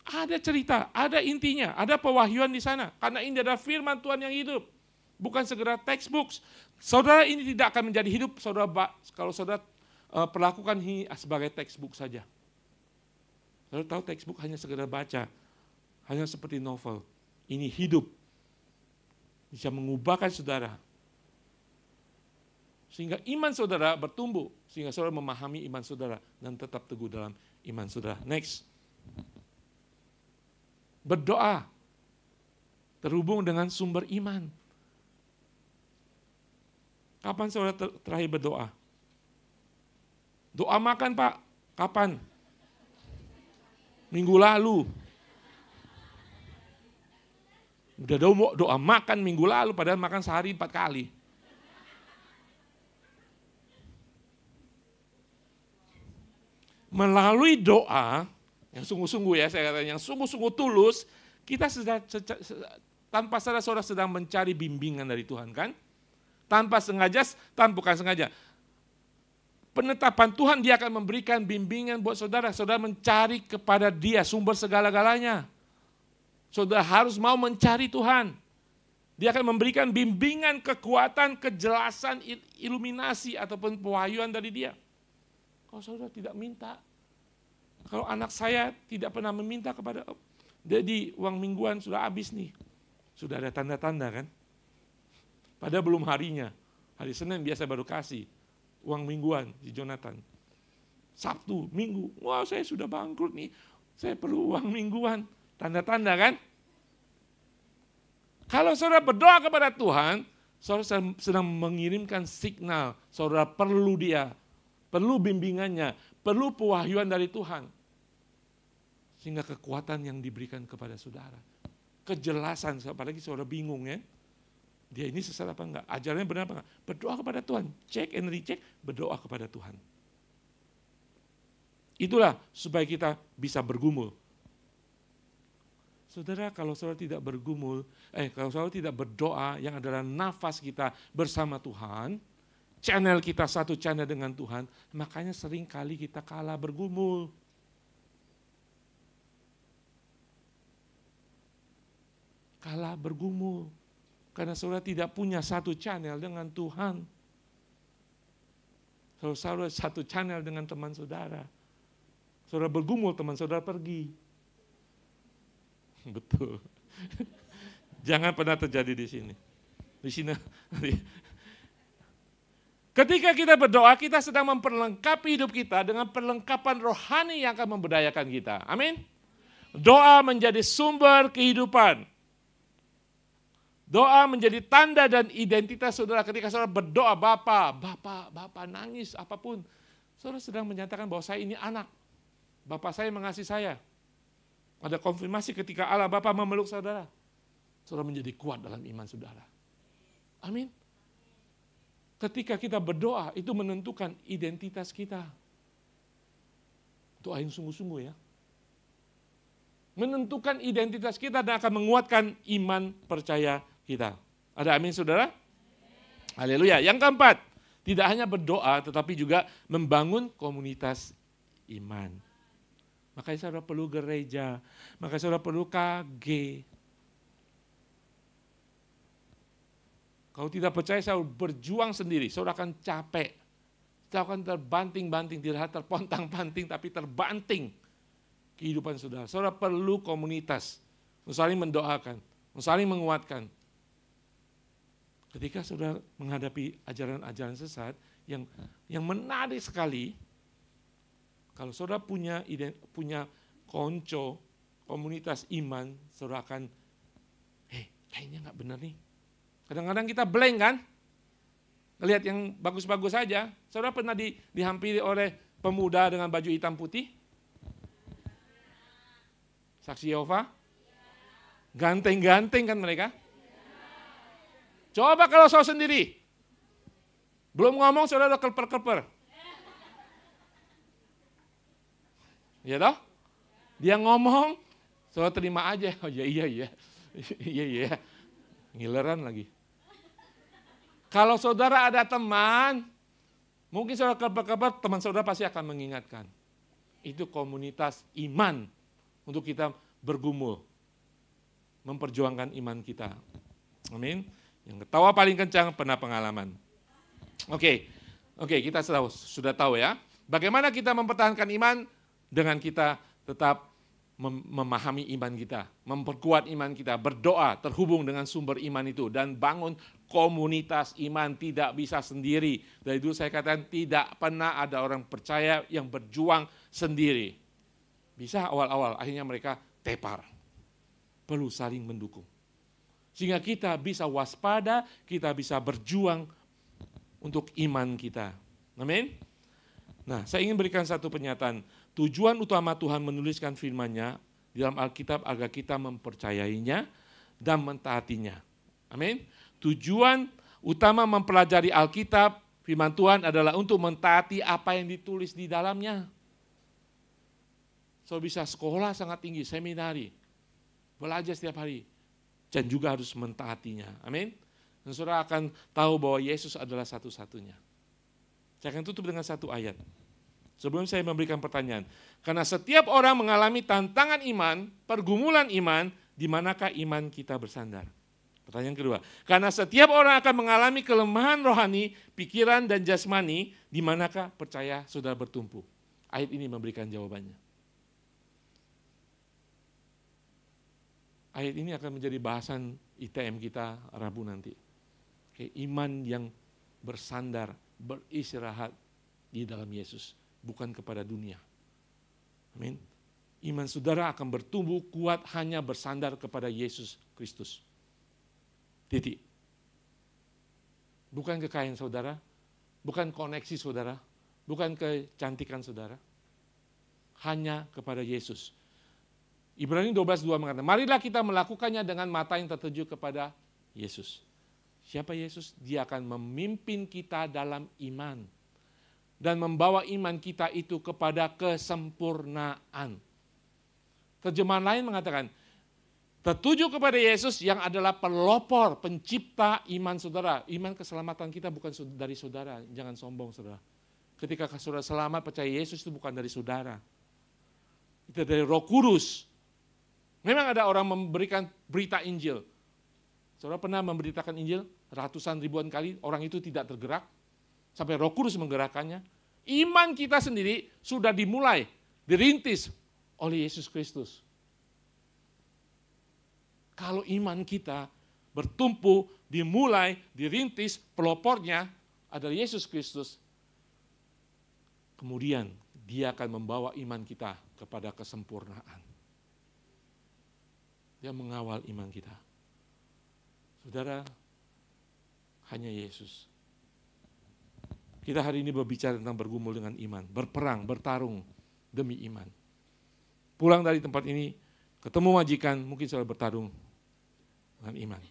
Ada cerita, ada intinya, ada pewahyuan di sana. Karena ini adalah firman Tuhan yang hidup. Bukan segera textbooks. Saudara ini tidak akan menjadi hidup kalau saudara perlakukan ini sebagai textbook saja. Saudara tahu textbook hanya segera baca. Hanya seperti novel. Ini hidup. Bisa mengubahkan saudara. Sehingga iman saudara bertumbuh. Sehingga saudara memahami iman saudara. Dan tetap teguh dalam iman saudara. Next. Berdoa. Terhubung dengan sumber iman. Kapan saudara terakhir berdoa? Doa makan Pak. Kapan? Minggu lalu. Udah doa makan minggu lalu, padahal makan sehari 4 kali. Melalui doa, yang sungguh-sungguh ya, saya katakan yang sungguh-sungguh tulus, kita tanpa sadar saudara sedang mencari bimbingan dari Tuhan kan? Tanpa sengaja, bukan sengaja. Penetapan Tuhan dia akan memberikan bimbingan buat saudara. Saudara mencari kepada dia sumber segala-galanya. Saudara harus mau mencari Tuhan. Dia akan memberikan bimbingan, kekuatan, kejelasan, iluminasi ataupun pewahyuan dari dia. Kalau saudara tidak minta. Kalau anak saya tidak pernah meminta kepada, jadi uang mingguan sudah habis nih. Sudah ada tanda-tanda kan. Padahal belum harinya. Hari Senin biasa baru kasih. Uang mingguan si Jonathan. Sabtu, Minggu, wah saya sudah bangkrut nih. Saya perlu uang mingguan. Tanda-tanda kan. Kalau saudara berdoa kepada Tuhan, Saudara sedang mengirimkan signal, saudara perlu dia, perlu bimbingannya, perlu pewahyuan dari Tuhan. Sehingga kekuatan yang diberikan kepada saudara. Kejelasan, apalagi saudara bingung ya. Dia ini sesat apa enggak? Ajarannya benar apa enggak? Berdoa kepada Tuhan. Check and recheck, berdoa kepada Tuhan. Itulah supaya kita bisa bergumul. Saudara, kalau saudara tidak bergumul, kalau saudara tidak berdoa yang adalah nafas kita bersama Tuhan, channel kita satu channel dengan Tuhan, makanya sering kali kita kalah bergumul. Kalah bergumul. Karena saudara tidak punya satu channel dengan Tuhan. Kalau saudara satu channel dengan teman saudara, saudara bergumul, teman saudara pergi. Betul. Jangan pernah terjadi di sini. Di sini. Ketika kita berdoa, kita sedang memperlengkapi hidup kita dengan perlengkapan rohani yang akan memberdayakan kita. Amin. Doa menjadi sumber kehidupan. Doa menjadi tanda dan identitas saudara. Ketika saudara berdoa, Bapak nangis, apapun. Saudara sedang menyatakan bahwa saya ini anak. Bapak saya mengasihi saya. Ada konfirmasi ketika Allah Bapa memeluk saudara. Saudara menjadi kuat dalam iman saudara. Amin. Ketika kita berdoa, itu menentukan identitas kita. Doa yang sungguh-sungguh ya. Menentukan identitas kita dan akan menguatkan iman percaya kita. Ada amin saudara? Haleluya. Yang keempat, tidak hanya berdoa tetapi juga membangun komunitas iman. Makanya saudara perlu gereja, makanya saudara perlu KG. Kalau tidak percaya, saudara berjuang sendiri, saudara akan capek. Saudara akan terbanting-banting, tidak terpontang-panting, tapi terbanting kehidupan saudara. Saudara perlu komunitas, saling mendoakan, saling menguatkan. Ketika saudara menghadapi ajaran-ajaran sesat yang menarik sekali, kalau saudara punya konco, komunitas iman, saudara akan, kayaknya nggak benar nih. Kadang-kadang kita blank kan, ngelihat yang bagus-bagus saja. Saudara pernah dihampiri oleh pemuda dengan baju hitam putih? Saksi Yehova? Ganteng-ganteng kan mereka? Coba kalau saudara sendiri, belum ngomong saudara udah kelper-kelper. Ya toh? Dia ngomong, saudara terima aja. Oh iya. Iya. Ngileran lagi. Kalau saudara ada teman, mungkin saudara kelper-kelper, teman saudara pasti akan mengingatkan. Itu komunitas iman untuk kita bergumul. Memperjuangkan iman kita. Amin. Yang ketawa paling kencang pernah pengalaman. Oke, kita sudah tahu ya. Bagaimana kita mempertahankan iman dengan kita tetap memahami iman kita, memperkuat iman kita, berdoa, terhubung dengan sumber iman itu, dan bangun komunitas iman. Tidak bisa sendiri. Dari dulu saya katakan tidak pernah ada orang percaya yang berjuang sendiri. Bisa awal-awal, akhirnya mereka tepar. Perlu saling mendukung. Sehingga kita bisa waspada, kita bisa berjuang untuk iman kita. Amin. Nah, saya ingin berikan satu pernyataan. Tujuan utama Tuhan menuliskan firman-Nya di dalam Alkitab agar kita mempercayainya dan mentaatinya. Amin. Tujuan utama mempelajari Alkitab, firman Tuhan adalah untuk mentaati apa yang ditulis di dalamnya. So bisa sekolah sangat tinggi, seminari, belajar setiap hari, dan juga harus mentaatinya. Amin. Dan saudara akan tahu bahwa Yesus adalah satu-satunya. Saya akan tutup dengan satu ayat. Sebelum saya memberikan pertanyaan, karena setiap orang mengalami tantangan iman, pergumulan iman, di manakah iman kita bersandar? Pertanyaan kedua, karena setiap orang akan mengalami kelemahan rohani, pikiran dan jasmani, di manakah percaya saudara bertumpu? Ayat ini memberikan jawabannya. Ayat ini akan menjadi bahasan ITM kita Rabu nanti. Iman yang bersandar, beristirahat di dalam Yesus. Bukan kepada dunia. Amin. Iman saudara akan bertumbuh kuat hanya bersandar kepada Yesus Kristus. Titik. Bukan kekayaan saudara, bukan koneksi saudara, bukan kecantikan saudara. Hanya kepada Yesus. Ibrani 12:2 mengatakan, marilah kita melakukannya dengan mata yang tertuju kepada Yesus. Siapa Yesus? Dia akan memimpin kita dalam iman. Dan membawa iman kita itu kepada kesempurnaan. Terjemahan lain mengatakan, tertuju kepada Yesus yang adalah pelopor, pencipta iman saudara. Iman keselamatan kita bukan dari saudara, jangan sombong saudara. Ketika saudara selamat percaya Yesus itu bukan dari saudara. Itu dari Roh Kudus. Memang ada orang memberikan berita Injil. Saudara pernah memberitakan Injil ratusan ribuan kali, orang itu tidak tergerak. Sampai Roh Kudus menggerakkannya. Iman kita sendiri sudah dimulai, dirintis oleh Yesus Kristus. Kalau iman kita bertumpu, dimulai, dirintis, pelopornya adalah Yesus Kristus. Kemudian dia akan membawa iman kita kepada kesempurnaan. Dia mengawal iman kita. Saudara, hanya Yesus. Kita hari ini berbicara tentang bergumul dengan iman, berperang, bertarung demi iman. Pulang dari tempat ini, ketemu majikan, mungkin saudara bertarung dengan iman.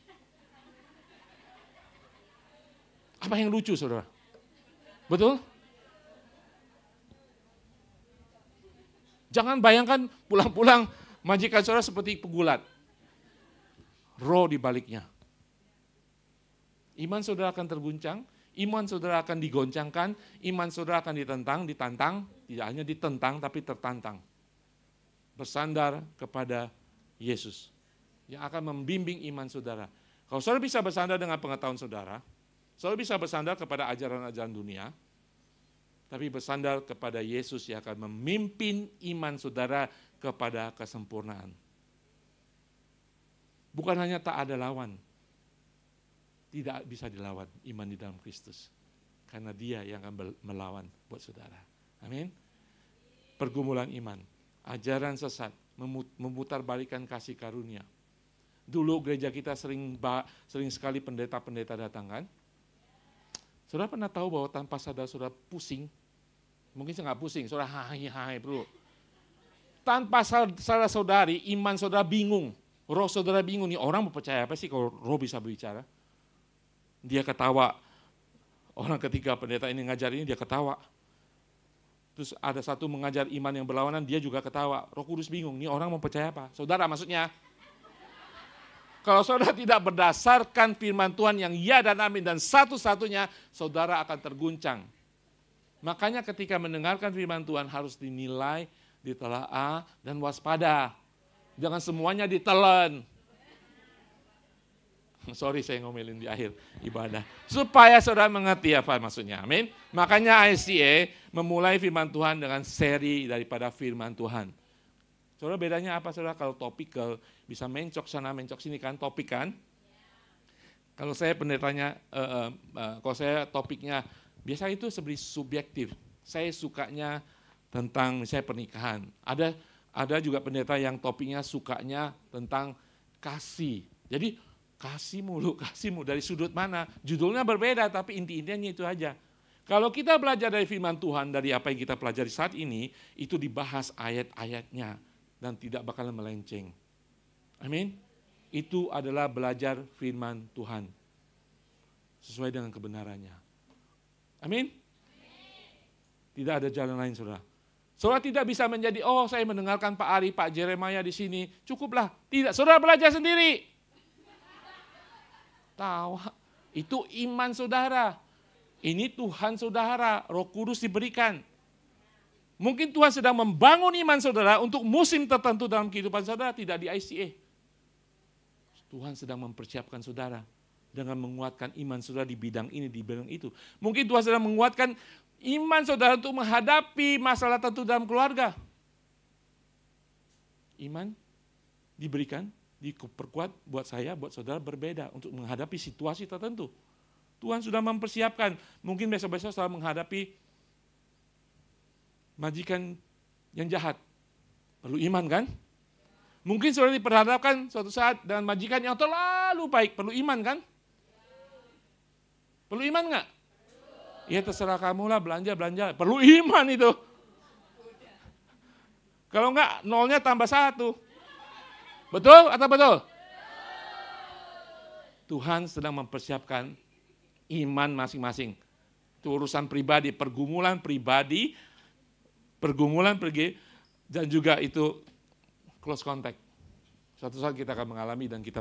Apa yang lucu saudara? Betul? Jangan bayangkan pulang-pulang majikan saudara seperti pegulat. Roh di baliknya. Iman saudara akan terguncang, iman saudara akan digoncangkan, iman saudara akan ditantang, tidak hanya ditentang tapi tertantang. Bersandar kepada Yesus yang akan membimbing iman saudara. Kalau saudara bisa bersandar dengan pengetahuan saudara bisa bersandar kepada ajaran-ajaran dunia, tapi bersandar kepada Yesus yang akan memimpin iman saudara kepada kesempurnaan. Bukan hanya tak ada lawan, tidak bisa dilawan iman di dalam Kristus. Karena dia yang akan melawan buat saudara. Amin. Pergumulan iman, ajaran sesat, memutarbalikkan kasih karunia. Dulu gereja kita sering sekali pendeta-pendeta datang kan. Saudara pernah tahu bahwa tanpa sadar saudara pusing? Mungkin saya nggak pusing, saudara hai perlu. Tanpa sadar saudari, iman saudara bingung. Roh saudara bingung, nih orang mau percaya apa sih kalau roh bisa berbicara? Dia ketawa. Orang ketika pendeta ini ngajar ini dia ketawa. Terus ada satu mengajar iman yang berlawanan, dia juga ketawa. Roh Kudus bingung, nih orang mau percaya apa? Saudara maksudnya. Kalau saudara tidak berdasarkan firman Tuhan yang ya dan amin dan satu-satunya, saudara akan terguncang. Makanya ketika mendengarkan firman Tuhan harus dinilai, ditelaah dan waspada. Jangan semuanya ditelan. Sorry saya ngomelin di akhir ibadah. Supaya saudara mengerti apa maksudnya. Amin. Makanya ICA memulai firman Tuhan dengan seri daripada firman Tuhan. Saudara bedanya apa saudara? Kalau topikal bisa mencok sana mencok sini kan topik kan. Kalau saya pendetanya, kalau saya topiknya biasa itu seperti subjektif. Saya sukanya tentang misalnya pernikahan. Ada juga pendeta yang topiknya sukanya tentang kasih. Jadi kasih mulu dari sudut mana? Judulnya berbeda tapi inti-intinya itu aja. Kalau kita belajar dari firman Tuhan, dari apa yang kita pelajari saat ini, itu dibahas ayat-ayatnya dan tidak bakalan melenceng. Amin. Itu adalah belajar firman Tuhan sesuai dengan kebenarannya. Amin. Tidak ada jalan lain saudara. Saudara tidak bisa menjadi, saya mendengarkan Pak Ari, Pak Jeremiah di sini, cukuplah. Tidak, saudara belajar sendiri. Tahu, itu iman saudara. Ini Tuhan saudara, Roh Kudus diberikan. Mungkin Tuhan sedang membangun iman saudara untuk musim tertentu dalam kehidupan saudara, tidak di ICA. Tuhan sedang mempersiapkan saudara dengan menguatkan iman saudara di bidang ini, di bidang itu. Mungkin Tuhan sedang menguatkan iman saudara untuk menghadapi masalah tertentu dalam keluarga. Iman diberikan, diperkuat buat saya, buat saudara berbeda untuk menghadapi situasi tertentu. Tuhan sudah mempersiapkan. Mungkin besok-besok saudara menghadapi majikan yang jahat. Perlu iman kan? Mungkin saudara diperhadapkan suatu saat dengan majikan yang terlalu baik. Perlu iman kan? Perlu iman nggak? Ya terserah kamu lah, belanja. Perlu iman itu. Kalau enggak, nolnya tambah 1. Betul atau betul? Tuhan sedang mempersiapkan iman masing-masing. Itu urusan pribadi, pergumulan pribadi, dan juga itu close contact. Suatu saat kita akan mengalami dan kita